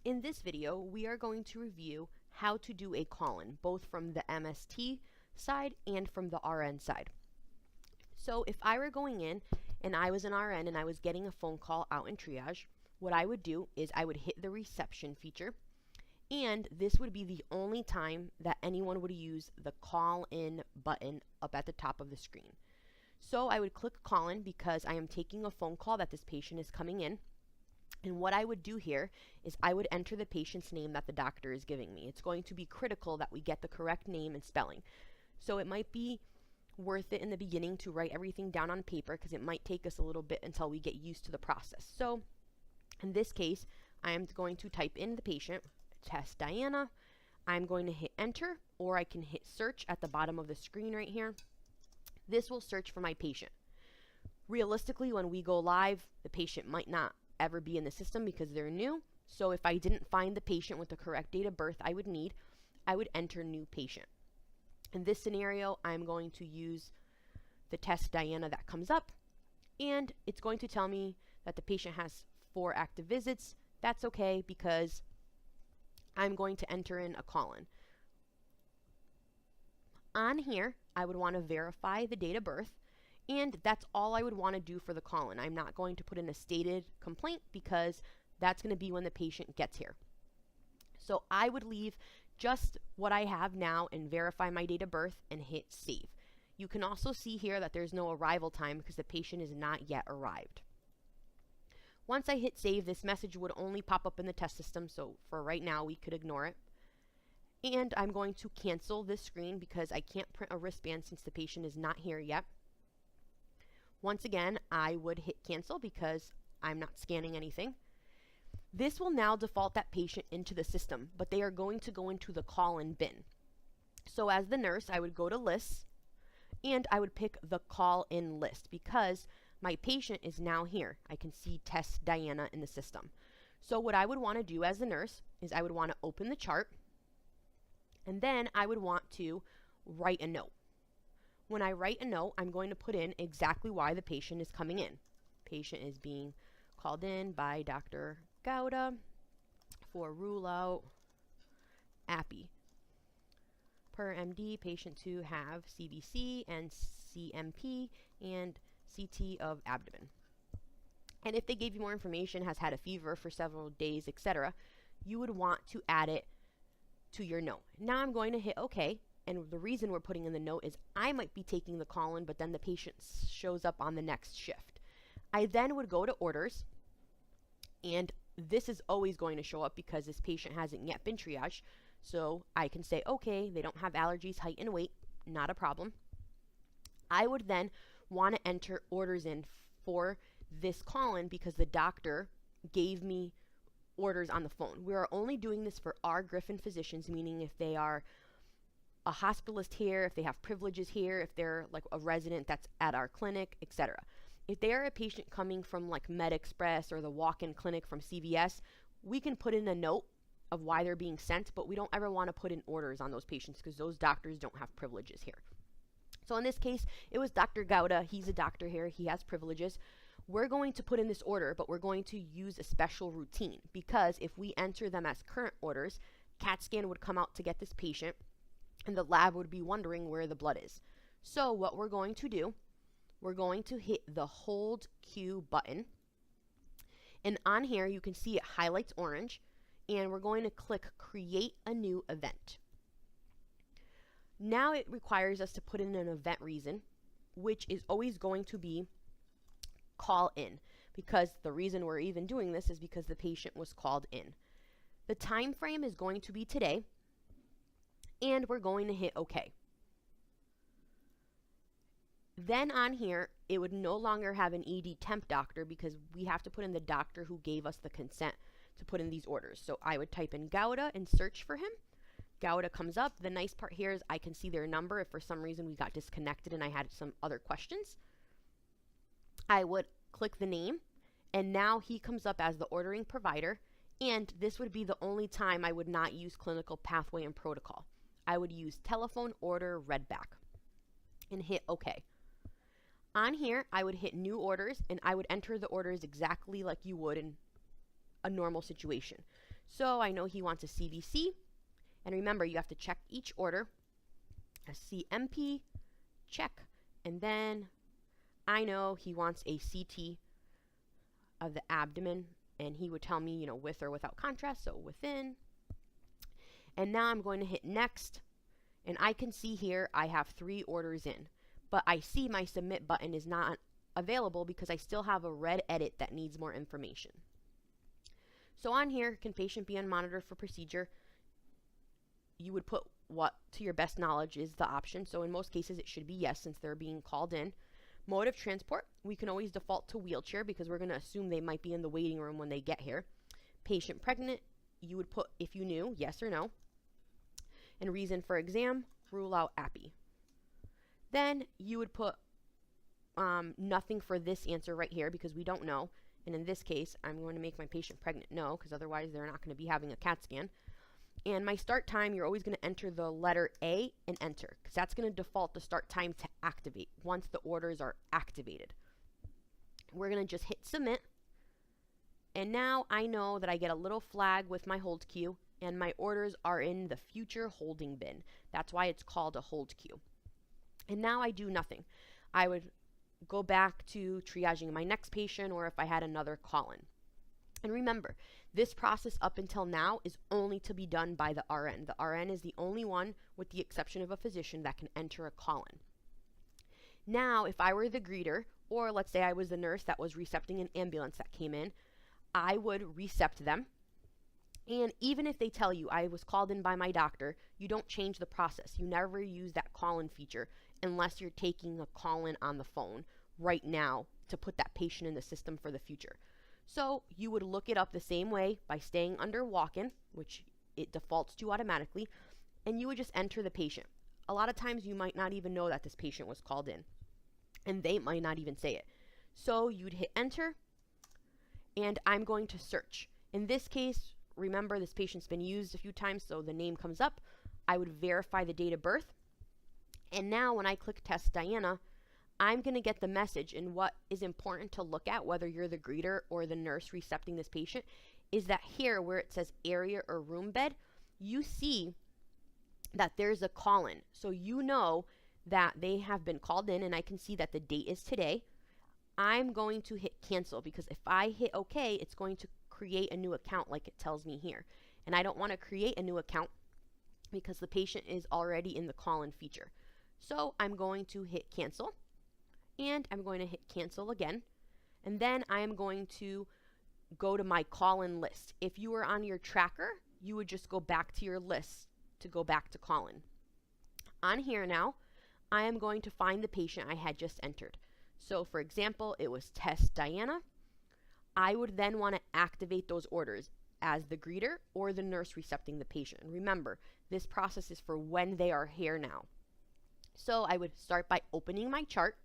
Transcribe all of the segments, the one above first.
In this video, we are going to review how to do a call-in, both from the MST side and from the RN side. So if I were going in and I was an RN and I was getting a phone call out in triage, what I would do is I would hit the reception feature, and this would be the only time that anyone would use the call-in button up at the top of the screen. So I would click call-in because I am taking a phone call that this patient is coming in. And what I would do here is I would enter the patient's name that the doctor is giving me. It's going to be critical that we get the correct name and spelling. So it might be worth it in the beginning to write everything down on paper because it might take us a little bit until we get used to the process. So in this case, I am going to type in the patient, Test Diana. I'm going to hit enter, or I can hit search at the bottom of the screen right here. This will search for my patient. Realistically, when we go live, the patient might not ever be in the system because they're new. So if I didn't find the patient with the correct date of birth I would enter new patient. In this scenario, I'm going to use the Test Diana that comes up, and it's going to tell me that the patient has 4 active visits. That's okay because I'm going to enter in a call-in. On here, I would want to verify the date of birth, and that's all I would want to do for the call-in. I'm not going to put in a stated complaint because that's going to be when the patient gets here. So I would leave just what I have now and verify my date of birth and hit save. You can also see here that there's no arrival time because the patient is not yet arrived. Once I hit save, this message would only pop up in the test system, so for right now we could ignore it. And I'm going to cancel this screen because I can't print a wristband since the patient is not here yet. Once again, I would hit cancel because I'm not scanning anything. This will now default that patient into the system, but they are going to go into the call-in bin. So as the nurse, I would go to lists, and I would pick the call-in list because my patient is now here. I can see Test Diana in the system. So what I would want to do as the nurse is I would want to open the chart, and then I would want to write a note. When I write a note, I'm going to put in exactly why the patient is coming in. Patient is being called in by Dr. Gowda for rule out API. Per MD, patient to have CBC and CMP and CT of abdomen. And if they gave you more information, has had a fever for several days, etc., you would want to add it to your note. Now I'm going to hit OK, and the reason we're putting in the note is I might be taking the call-in, but then the patient shows up on the next shift. I then would go to orders, and this is always going to show up because this patient hasn't yet been triaged. So I can say, okay, they don't have allergies, height, and weight, not a problem. I would then want to enter orders in for this call-in because the doctor gave me orders on the phone. We are only doing this for our Griffin physicians, meaning if they are a hospitalist here, if they have privileges here, if they're like a resident that's at our clinic, etc. If they are a patient coming from like MedExpress or the walk-in clinic from CVS, we can put in a note of why they're being sent, but we don't ever want to put in orders on those patients because those doctors don't have privileges here. So in this case, it was Dr. Gowda. He's a doctor here. He has privileges. We're going to put in this order, but we're going to use a special routine because if we enter them as current orders, CAT scan would come out to get this patient, and the lab would be wondering where the blood is. So what we're going to do, we're going to hit the hold Q button, and on here you can see it highlights orange, and we're going to click create a new event. Now it requires us to put in an event reason, which is always going to be call in, because the reason we're even doing this is because the patient was called in. The time frame is going to be today, and we're going to hit OK. Then on here, it would no longer have an ED temp doctor because we have to put in the doctor who gave us the consent to put in these orders. So I would type in Gowda and search for him. Gowda comes up. The nice part here is I can see their number if for some reason we got disconnected and I had some other questions. I would click the name, and now he comes up as the ordering provider, and this would be the only time I would not use clinical pathway and protocol. I would use telephone order readback and hit OK. On here, I would hit new orders, and I would enter the orders exactly like you would in a normal situation. So I know he wants a CBC. And remember, you have to check each order. A CMP, check. And then I know he wants a CT of the abdomen. And he would tell me, with or without contrast, so within. And now I'm going to hit next. And I can see here I have 3 orders in. But I see my submit button is not available because I still have a red edit that needs more information. So on here, can patient be on monitor for procedure? You would put what to your best knowledge is the option. So in most cases it should be yes, since they're being called in. Mode of transport, we can always default to wheelchair because we're going to assume they might be in the waiting room when they get here. Patient pregnant, you would put if you knew, yes or no. And reason for exam, rule out API. Then you would put nothing for this answer right here because we don't know. And in this case, I'm going to make my patient pregnant no, because otherwise they're not going to be having a CAT scan. And my start time, you're always going to enter the letter A and enter, because that's going to default the start time to activate once the orders are activated. We're going to just hit submit. And now I know that I get a little flag with my hold queue, and my orders are in the future holding bin. That's why it's called a hold queue. And now I do nothing. I would go back to triaging my next patient, or if I had another call-in. And remember, this process up until now is only to be done by the RN. The RN is the only one, with the exception of a physician, that can enter a call-in. Now, if I were the greeter, or let's say I was the nurse that was recepting an ambulance that came in, I would recept them. And even if they tell you I was called in by my doctor, you don't change the process. You never use that call-in feature unless you're taking a call-in on the phone right now to put that patient in the system for the future. So you would look it up the same way by staying under walk-in, which it defaults to automatically, and you would just enter the patient. A lot of times you might not even know that this patient was called in, and they might not even say it. So you'd hit enter, and I'm going to search. In this case, remember this patient's been used a few times, so the name comes up. I would verify the date of birth. And now when I click Test Diana, I'm going to get the message. And what is important to look at, whether you're the greeter or the nurse recepting this patient, is that here where it says area or room bed, you see that there's a call-in. So you know that they have been called in, and I can see that the date is today. I'm going to hit cancel because if I hit OK, it's going to create a new account like it tells me here. And I don't want to create a new account because the patient is already in the call-in feature. So I'm going to hit cancel, and I'm going to hit cancel again. And then I am going to go to my call-in list. If you were on your tracker, you would just go back to your list to go back to call-in. On here now, I am going to find the patient I had just entered. So for example, it was Test Diana. I would then want to activate those orders as the greeter or the nurse recepting the patient. And remember, this process is for when they are here now. So I would start by opening my chart,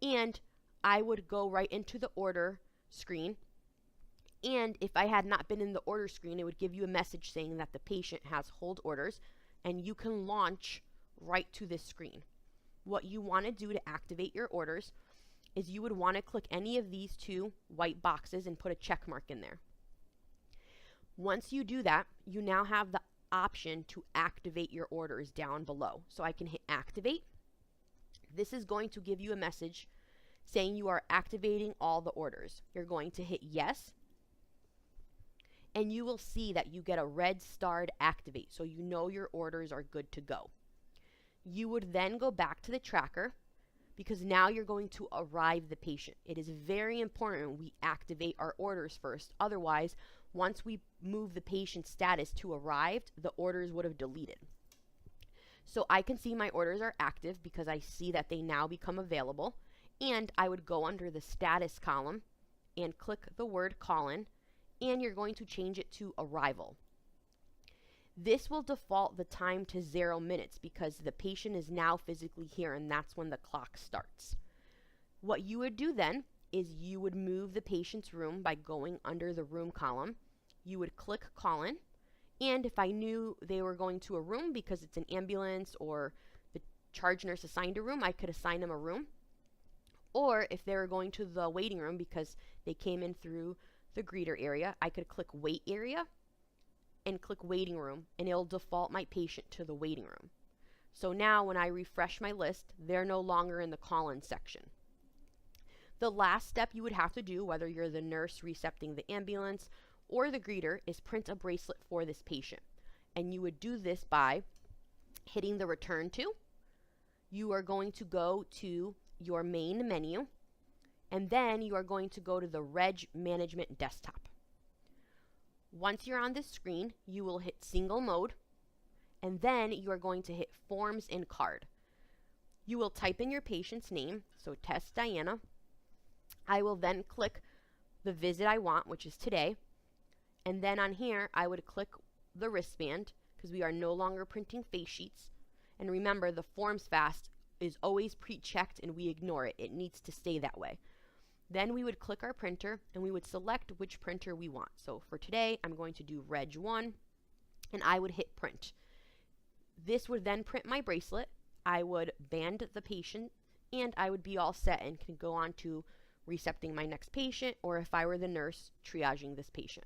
and I would go right into the order screen. And if I had not been in the order screen, it would give you a message saying that the patient has hold orders, and you can launch right to this screen. What you want to do to activate your orders is you would want to click any of these 2 white boxes and put a check mark in there. Once you do that, you now have the option to activate your orders down below. So I can hit activate. This is going to give you a message saying you are activating all the orders. You're going to hit yes, and you will see that you get a red starred activate, so you know your orders are good to go. You would then go back to the tracker because now you're going to arrive the patient. It is very important we activate our orders first. Otherwise, once we move the patient's status to arrived, the orders would have deleted. So I can see my orders are active because I see that they now become available. And I would go under the status column and click the word call-in, and you're going to change it to arrival. This will default the time to 0 minutes because the patient is now physically here, and that's when the clock starts. What you would do then is you would move the patient's room by going under the room column. You would click call-in, and if I knew they were going to a room because it's an ambulance or the charge nurse assigned a room, I could assign them a room. Or if they were going to the waiting room because they came in through the greeter area, I could click wait area, and click waiting room, and it'll default my patient to the waiting room. So now when I refresh my list, they're no longer in the call-in section. The last step you would have to do, whether you're the nurse recepting the ambulance or the greeter, is print a bracelet for this patient. And you would do this by hitting the return to. You are going to go to your main menu, and then you are going to go to the Reg Management desktop. Once you're on this screen, you will hit single mode, and then you are going to hit Forms and Card. You will type in your patient's name, so Tess Diana. I will then click the visit I want, which is today, and then on here I would click the wristband because we are no longer printing face sheets. And remember, the Forms Fast is always pre-checked and we ignore it. It needs to stay that way. Then we would click our printer and we would select which printer we want. So for today, I'm going to do Reg 1, and I would hit print. This would then print my bracelet. I would band the patient, and I would be all set and can go on to recepting my next patient, or if I were the nurse, triaging this patient.